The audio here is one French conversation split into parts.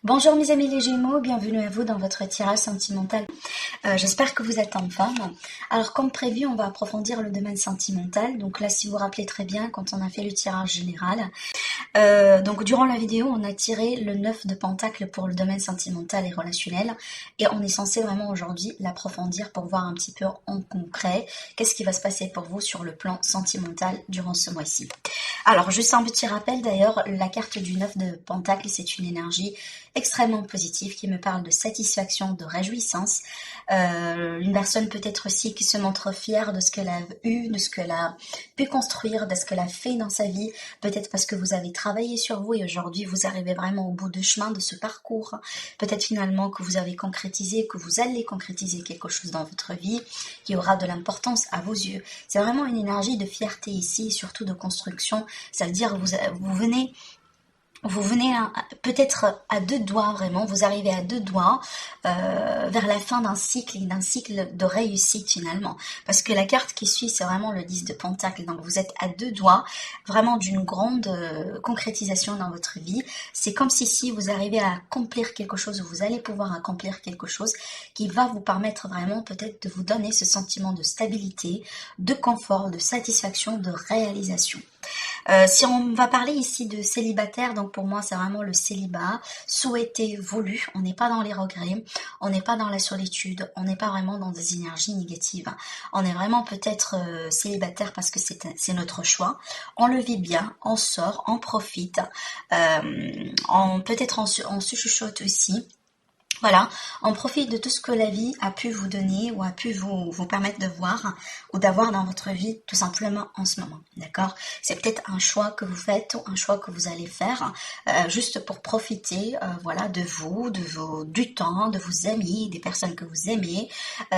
Bonjour mes amis les Gémeaux, bienvenue à vous dans votre tirage sentimental. J'espère que vous êtes en forme. Alors comme prévu, on va approfondir le domaine sentimental. Donc là, si vous vous rappelez très bien, quand on a fait le tirage général, donc durant la vidéo, on a tiré le 9 de Pentacle pour le domaine sentimental et relationnel. Et on est censé vraiment aujourd'hui l'approfondir pour voir un petit peu en concret qu'est-ce qui va se passer pour vous sur le plan sentimental durant ce mois-ci. Alors juste un petit rappel d'ailleurs, la carte du 9 de Pentacle, c'est une énergie extrêmement positive qui me parle de satisfaction, de réjouissance. Une personne peut-être aussi qui se montre fière de ce qu'elle a eu, de ce qu'elle a pu construire, de ce qu'elle a fait dans sa vie, peut-être parce que vous avez travaillé sur vous et aujourd'hui vous arrivez vraiment au bout du chemin de ce parcours. Peut-être finalement que vous avez concrétisé, que vous allez concrétiser quelque chose dans votre vie qui aura de l'importance à vos yeux. C'est vraiment une énergie de fierté ici, surtout de construction. Ça veut dire que vous venez peut-être à deux doigts vraiment, vous arrivez à deux doigts vers la fin d'un cycle de réussite finalement. Parce que la carte qui suit, c'est vraiment le 10 de Pentacle. Donc vous êtes à deux doigts vraiment d'une grande concrétisation dans votre vie. C'est comme si vous arrivez à accomplir quelque chose, vous allez pouvoir accomplir quelque chose qui va vous permettre vraiment peut-être de vous donner ce sentiment de stabilité, de confort, de satisfaction, de réalisation. Si on va parler ici de célibataire, donc pour moi c'est vraiment le célibat, souhaité, voulu, on n'est pas dans les regrets, on n'est pas dans la solitude, on n'est pas vraiment dans des énergies négatives, on est vraiment peut-être célibataire parce que c'est notre choix, on le vit bien, on sort, on profite, peut-être on se chuchote aussi. Voilà, on profite de tout ce que la vie a pu vous donner ou a pu vous permettre de voir ou d'avoir dans votre vie tout simplement en ce moment, d'accord? C'est peut-être un choix que vous faites ou un choix que vous allez faire juste pour profiter voilà, de vous, du temps, de vos amis, des personnes que vous aimez,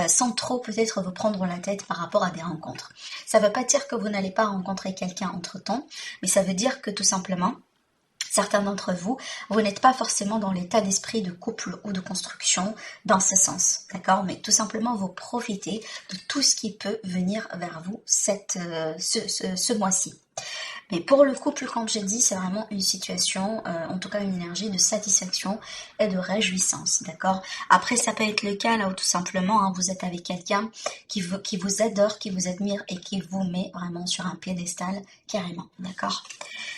sans trop peut-être vous prendre la tête par rapport à des rencontres. Ça ne veut pas dire que vous n'allez pas rencontrer quelqu'un entre-temps, mais ça veut dire que tout simplement, certains d'entre vous, vous n'êtes pas forcément dans l'état d'esprit de couple ou de construction dans ce sens, d'accord? Mais tout simplement, vous profitez de tout ce qui peut venir vers vous ce mois-ci. Mais pour le couple, comme j'ai dit, c'est vraiment une situation, en tout cas une énergie de satisfaction et de réjouissance, d'accord? Après, ça peut être le cas là où tout simplement, vous êtes avec quelqu'un qui vous adore, qui vous admire et qui vous met vraiment sur un piédestal carrément, d'accord?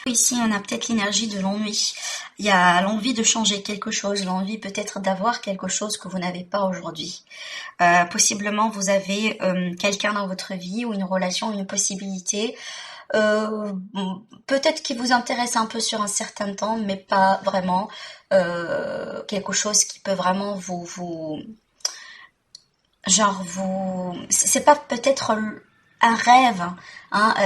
Ici, on a peut-être l'énergie de l'ennui. Il y a l'envie de changer quelque chose, l'envie peut-être d'avoir quelque chose que vous n'avez pas aujourd'hui. Possiblement, vous avez quelqu'un dans votre vie ou une relation, une possibilité peut-être qui vous intéresse un peu sur un certain temps, mais pas vraiment quelque chose qui peut vraiment c'est pas peut-être un rêve,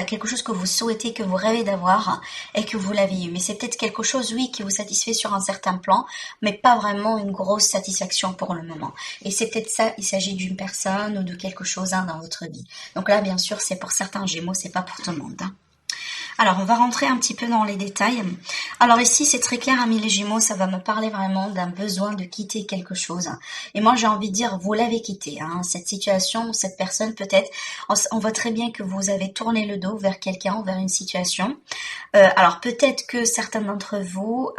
quelque chose que vous souhaitez, que vous rêvez d'avoir et que vous l'avez eu. Mais c'est peut-être quelque chose, oui, qui vous satisfait sur un certain plan, mais pas vraiment une grosse satisfaction pour le moment. Et c'est peut-être ça, il s'agit d'une personne ou de quelque chose dans votre vie. Donc là, bien sûr, c'est pour certains Gémeaux, c'est pas pour tout le monde. Alors, on va rentrer un petit peu dans les détails. Alors ici, c'est très clair, amis les Gémeaux, ça va me parler vraiment d'un besoin de quitter quelque chose. Et moi, j'ai envie de dire, vous l'avez quitté. Cette situation, cette personne, peut-être, on voit très bien que vous avez tourné le dos vers quelqu'un, vers une situation. Alors, peut-être que certains d'entre vous,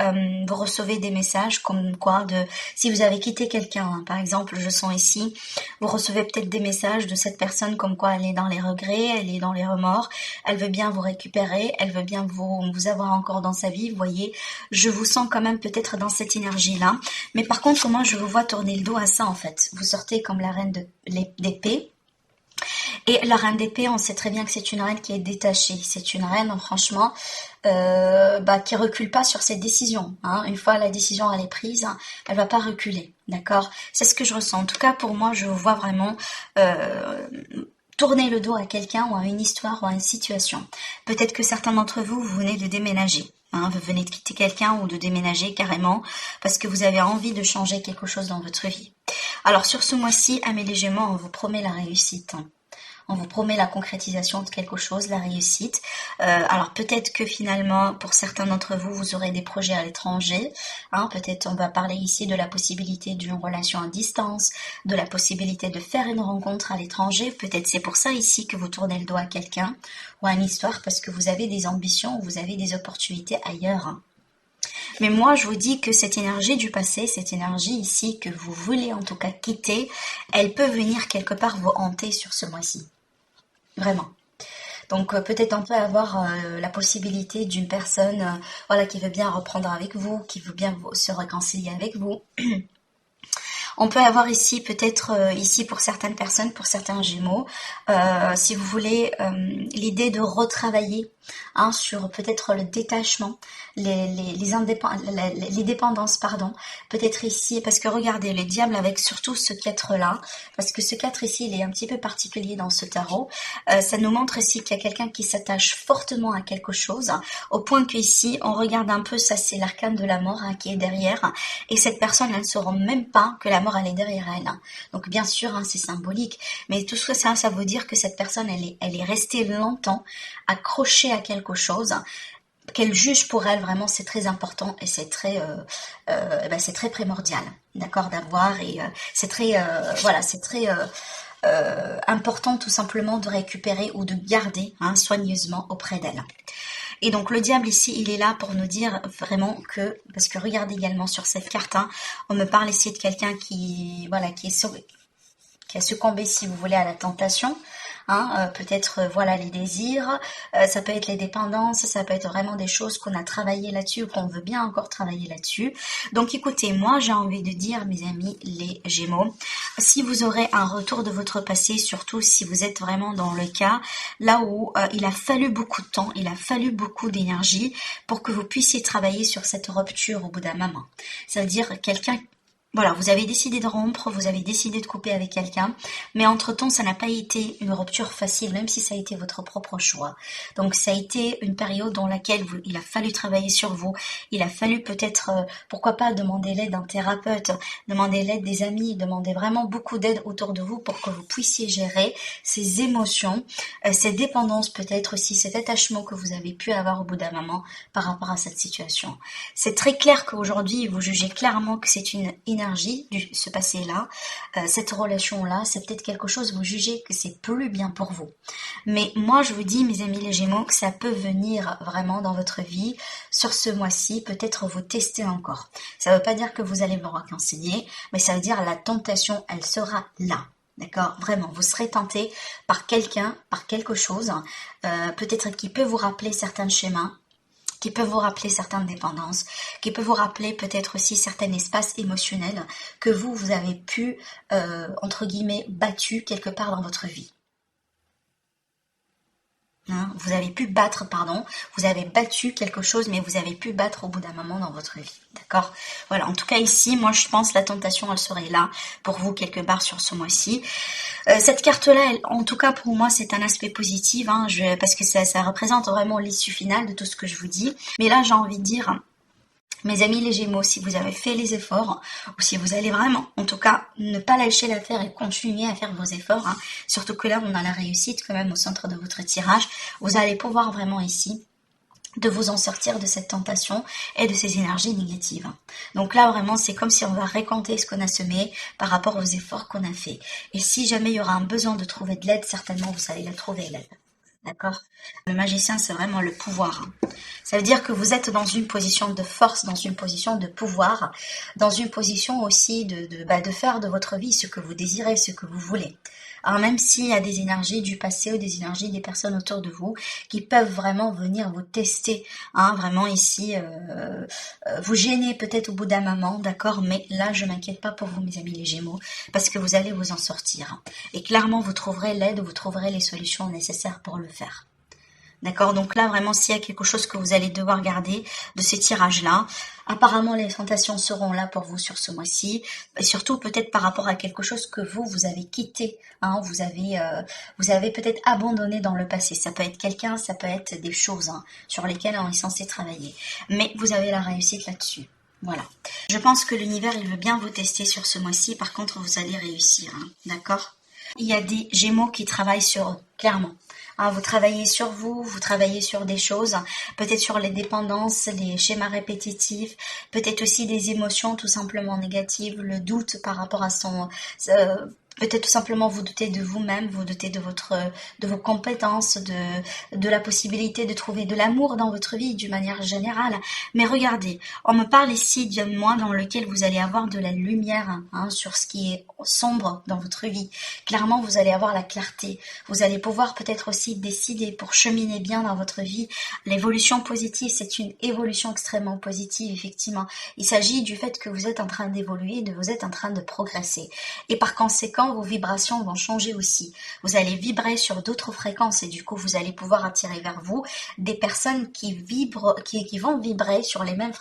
vous recevez des messages comme quoi, si vous avez quitté quelqu'un, par exemple, je sens ici, vous recevez peut-être des messages de cette personne comme quoi elle est dans les regrets, elle est dans les remords, elle veut bien vous récupérer, elle veut bien vous avoir encore dans sa vie, vous voyez, je vous sens quand même peut-être dans cette énergie-là, mais par contre, moi, je vous vois tourner le dos à ça, en fait. Vous sortez comme la reine d'épée, et la reine d'épée, on sait très bien que c'est une reine qui est détachée, c'est une reine, franchement, qui recule pas sur ses décisions, Une fois la décision elle est prise, elle va pas reculer, d'accord? C'est ce que je ressens. En tout cas, pour moi, je vous vois vraiment tourner le dos à quelqu'un ou à une histoire ou à une situation. Peut-être que certains d'entre vous, vous venez de déménager. Vous venez de quitter quelqu'un ou de déménager carrément parce que vous avez envie de changer quelque chose dans votre vie. Alors sur ce mois-ci, amis les Gémeaux, on vous promet la réussite. On vous promet la concrétisation de quelque chose, la réussite. Alors peut-être que finalement, pour certains d'entre vous, vous aurez des projets à l'étranger. Peut-être on va parler ici de la possibilité d'une relation à distance, de la possibilité de faire une rencontre à l'étranger. Peut-être c'est pour ça ici que vous tournez le dos à quelqu'un ou à une histoire, parce que vous avez des ambitions, vous avez des opportunités ailleurs. Mais moi, je vous dis que cette énergie du passé, cette énergie ici que vous voulez en tout cas quitter, elle peut venir quelque part vous hanter sur ce mois-ci. Vraiment. Donc peut-être on peut avoir la possibilité d'une personne voilà, qui veut bien reprendre avec vous, qui veut bien se réconcilier avec vous. On peut avoir ici, peut-être ici pour certaines personnes, pour certains Gémeaux, si vous voulez, l'idée de retravailler sur peut-être le détachement, les dépendances, pardon. Peut-être ici, parce que regardez, le diable avec surtout ce 4-là, parce que ce 4 ici, il est un petit peu particulier dans ce tarot, ça nous montre ici qu'il y a quelqu'un qui s'attache fortement à quelque chose, au point qu'ici, on regarde un peu, ça c'est l'arcane de la mort qui est derrière, et cette personne, elle ne se rend même pas que la mort, elle est derrière elle. Donc bien sûr, c'est symbolique, mais tout ça, ça veut dire que cette personne, elle est restée longtemps accrochée à quelque chose, qu'elle juge pour elle, vraiment c'est très important et c'est très c'est très primordial, d'accord, d'avoir, et c'est très voilà, c'est très important tout simplement de récupérer ou de garder soigneusement auprès d'elle. Et donc le diable ici, il est là pour nous dire vraiment que, parce que regardez également sur cette carte, on me parle ici de quelqu'un qui, voilà, qui a succombé, si vous voulez, à la tentation. Peut-être voilà, les désirs, ça peut être les dépendances, ça peut être vraiment des choses qu'on a travaillé là-dessus ou qu'on veut bien encore travailler là-dessus. Donc écoutez, moi j'ai envie de dire, mes amis les Gémeaux, si vous aurez un retour de votre passé, surtout si vous êtes vraiment dans le cas là où il a fallu beaucoup de temps, il a fallu beaucoup d'énergie pour que vous puissiez travailler sur cette rupture au bout d'un moment. Ça veut dire quelqu'un. Voilà, vous avez décidé de rompre, vous avez décidé de couper avec quelqu'un, mais entre-temps, ça n'a pas été une rupture facile, même si ça a été votre propre choix. Donc, ça a été une période dans laquelle il a fallu travailler sur vous, il a fallu peut-être, pourquoi pas, demander l'aide d'un thérapeute, demander l'aide des amis, demander vraiment beaucoup d'aide autour de vous pour que vous puissiez gérer ces émotions, ces dépendances peut-être aussi, cet attachement que vous avez pu avoir au bout d'un moment par rapport à cette situation. C'est très clair qu'aujourd'hui, vous jugez clairement que c'est une énergie ce passé-là, cette relation-là, c'est peut-être quelque chose, vous jugez que c'est plus bien pour vous. Mais moi, je vous dis, mes amis les Gémeaux, que ça peut venir vraiment dans votre vie sur ce mois-ci, peut-être vous tester encore. Ça ne veut pas dire que vous allez vous réconcilier, mais ça veut dire la tentation, elle sera là. D'accord, vraiment, vous serez tenté par quelqu'un, par quelque chose, peut-être qui peut vous rappeler certains schémas, qui peut vous rappeler certaines dépendances, qui peut vous rappeler peut-être aussi certains espaces émotionnels que vous avez pu, entre guillemets, battu quelque part dans votre vie. Vous avez pu battre, pardon, vous avez battu quelque chose, mais vous avez pu battre au bout d'un moment dans votre vie, d'accord? Voilà, en tout cas ici, moi je pense la tentation, elle serait là pour vous quelque part sur ce mois-ci. Cette carte-là, en tout cas pour moi, c'est un aspect positif, parce que ça représente vraiment l'issue finale de tout ce que je vous dis. Mais là, j'ai envie de dire, mes amis les Gémeaux, si vous avez fait les efforts, ou si vous allez vraiment, en tout cas, ne pas lâcher l'affaire et continuer à faire vos efforts, surtout que là, on a la réussite quand même au centre de votre tirage, vous allez pouvoir vraiment ici de vous en sortir de cette tentation et de ces énergies négatives. Donc là, vraiment, c'est comme si on va récolter ce qu'on a semé par rapport aux efforts qu'on a fait. Et si jamais il y aura un besoin de trouver de l'aide, certainement, vous allez la trouver, l'aide. D'accord? Le magicien, c'est vraiment le pouvoir. Ça veut dire que vous êtes dans une position de force, dans une position de pouvoir, dans une position aussi de faire de votre vie ce que vous désirez, ce que vous voulez. Alors même s'il y a des énergies du passé ou des énergies des personnes autour de vous qui peuvent vraiment venir vous tester, vraiment ici, vous gêner peut-être au bout d'un moment, d'accord, mais là je m'inquiète pas pour vous mes amis les Gémeaux, parce que vous allez vous en sortir. Et clairement vous trouverez l'aide, vous trouverez les solutions nécessaires pour le faire. D'accord, donc là vraiment s'il y a quelque chose que vous allez devoir garder de ces tirages-là, apparemment les tentations seront là pour vous sur ce mois-ci, et surtout peut-être par rapport à quelque chose que vous avez quitté, vous avez peut-être abandonné dans le passé. Ça peut être quelqu'un, ça peut être des choses sur lesquelles on est censé travailler, mais vous avez la réussite là-dessus. Voilà. Je pense que l'univers il veut bien vous tester sur ce mois-ci, par contre vous allez réussir, d'accord. Il y a des Gémeaux qui travaillent sur eux, clairement. Vous travaillez sur vous, vous travaillez sur des choses, peut-être sur les dépendances, les schémas répétitifs, peut-être aussi des émotions tout simplement négatives, le doute par rapport à Peut-être tout simplement vous doutez de vous-même, vous doutez de vos compétences, de la possibilité de trouver de l'amour dans votre vie d'une manière générale. Mais regardez, on me parle ici d'un mois dans lequel vous allez avoir de la lumière sur ce qui est sombre dans votre vie. Clairement, vous allez avoir la clarté. Vous allez pouvoir peut-être aussi décider pour cheminer bien dans votre vie. L'évolution positive, c'est une évolution extrêmement positive, effectivement. Il s'agit du fait que vous êtes en train d'évoluer, vous êtes en train de progresser. Et par conséquent, vos vibrations vont changer aussi. Vous allez vibrer sur d'autres fréquences et du coup, vous allez pouvoir attirer vers vous des personnes qui vibrent, qui vont vibrer sur les mêmes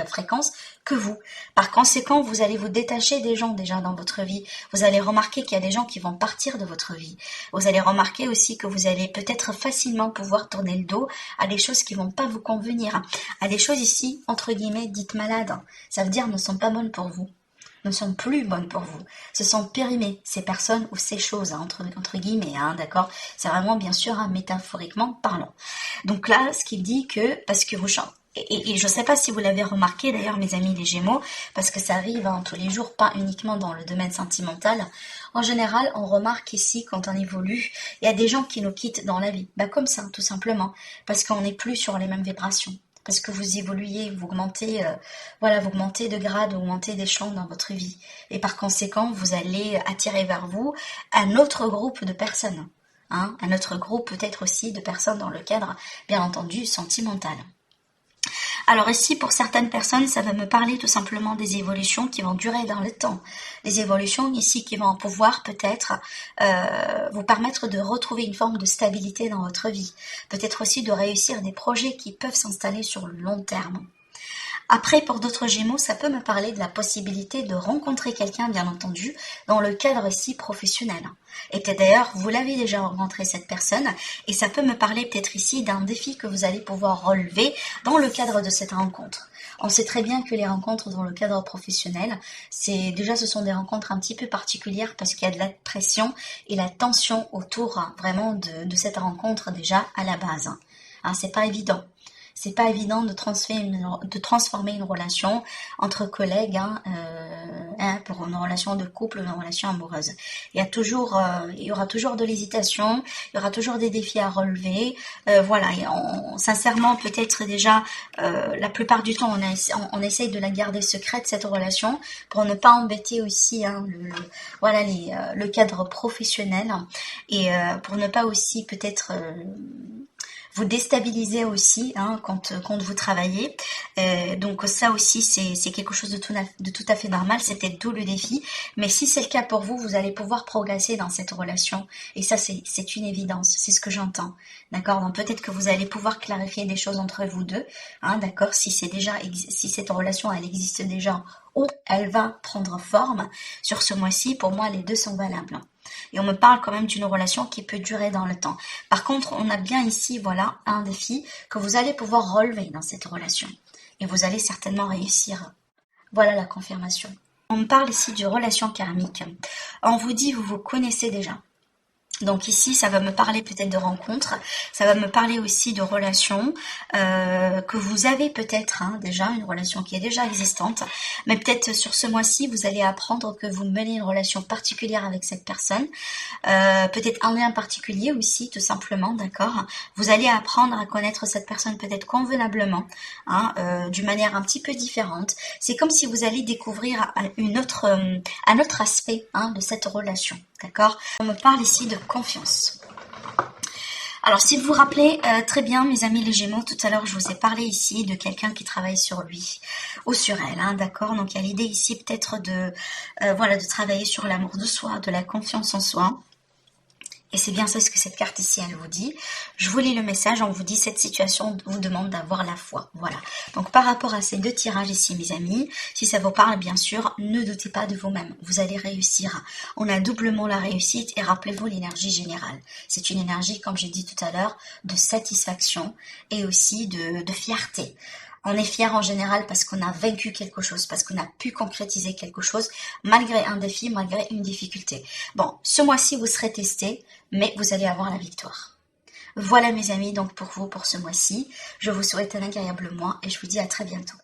fréquences que vous. Par conséquent, vous allez vous détacher des gens déjà dans votre vie. Vous allez remarquer qu'il y a des gens qui vont partir de votre vie. Vous allez remarquer aussi que vous allez peut-être facilement pouvoir tourner le dos à des choses qui vont pas vous convenir, à des choses ici, entre guillemets, dites malades. Ça veut dire ne sont pas bonnes pour vous, ne sont plus bonnes pour vous. Se sont périmées, ces personnes ou ces choses, entre guillemets, d'accord. C'est vraiment, bien sûr, métaphoriquement parlant. Donc là, ce qui dit que, parce que vous chantez, et je ne sais pas si vous l'avez remarqué d'ailleurs mes amis les Gémeaux, parce que ça arrive tous les jours, pas uniquement dans le domaine sentimental. En général, on remarque ici quand on évolue, il y a des gens qui nous quittent dans la vie. Comme ça, tout simplement, parce qu'on n'est plus sur les mêmes vibrations. Parce que vous évoluez, vous augmentez, vous augmentez de grade, vous augmentez d'échelon dans votre vie. Et par conséquent, vous allez attirer vers vous un autre groupe de personnes. Un autre groupe peut-être aussi de personnes dans le cadre, bien entendu, sentimental. Alors ici, pour certaines personnes, ça va me parler tout simplement des évolutions qui vont durer dans le temps. Des évolutions ici qui vont pouvoir peut-être vous permettre de retrouver une forme de stabilité dans votre vie. Peut-être aussi de réussir des projets qui peuvent s'installer sur le long terme. Après, pour d'autres Gémeaux, ça peut me parler de la possibilité de rencontrer quelqu'un, bien entendu, dans le cadre ici professionnel. Et peut-être d'ailleurs, vous l'avez déjà rencontré cette personne, et ça peut me parler peut-être ici d'un défi que vous allez pouvoir relever dans le cadre de cette rencontre. On sait très bien que les rencontres dans le cadre professionnel, ce sont des rencontres un petit peu particulières parce qu'il y a de la pression et la tension autour vraiment de cette rencontre déjà à la base. C'est pas évident. C'est pas évident de transformer une relation entre collègues pour une relation de couple, une relation amoureuse. Il y aura toujours de l'hésitation, il y aura toujours des défis à relever. Sincèrement, peut-être déjà, la plupart du temps, on essaye de la garder secrète, cette relation, pour ne pas embêter aussi le cadre professionnel et pour ne pas aussi peut-être vous déstabilisez aussi quand vous travaillez. Donc ça aussi, c'est quelque chose de tout à fait normal. C'est peut-être tout le défi. Mais si c'est le cas pour vous, vous allez pouvoir progresser dans cette relation. Et ça, c'est une évidence. C'est ce que j'entends. D'accord? Donc peut-être que vous allez pouvoir clarifier des choses entre vous deux. D'accord? Si cette relation, elle existe déjà ou elle va prendre forme sur ce mois-ci, pour moi, les deux sont valables. Et on me parle quand même d'une relation qui peut durer dans le temps. Par contre, on a bien ici, un défi que vous allez pouvoir relever dans cette relation. Et vous allez certainement réussir. Voilà la confirmation. On me parle ici de relation karmique. On vous dit, vous vous connaissez déjà. Donc ici, ça va me parler peut-être de rencontres, ça va me parler aussi de relations que vous avez peut-être déjà, une relation qui est déjà existante, mais peut-être sur ce mois-ci, vous allez apprendre que vous menez une relation particulière avec cette personne, peut-être un lien particulier aussi, tout simplement, d'accord. Vous allez apprendre à connaître cette personne peut-être convenablement, d'une manière un petit peu différente. C'est comme si vous allez découvrir un autre aspect de cette relation. D'accord? On me parle ici de confiance. Alors, si vous vous rappelez très bien, mes amis les Gémeaux, tout à l'heure, je vous ai parlé ici de quelqu'un qui travaille sur lui ou sur elle, d'accord? Donc, il y a l'idée ici peut-être de travailler sur l'amour de soi, de la confiance en soi. Et c'est bien ça ce que cette carte ici, elle vous dit. Je vous lis le message, on vous dit cette situation vous demande d'avoir la foi. Voilà. Donc par rapport à ces deux tirages ici, mes amis, si ça vous parle, bien sûr, ne doutez pas de vous-même. Vous allez réussir. On a doublement la réussite et rappelez-vous l'énergie générale. C'est une énergie, comme j'ai dit tout à l'heure, de satisfaction et aussi de fierté. On est fier en général parce qu'on a vaincu quelque chose, parce qu'on a pu concrétiser quelque chose, malgré un défi, malgré une difficulté. Bon, ce mois-ci, vous serez testé, mais vous allez avoir la victoire. Voilà mes amis, donc pour vous, pour ce mois-ci. Je vous souhaite un agréable mois et je vous dis à très bientôt.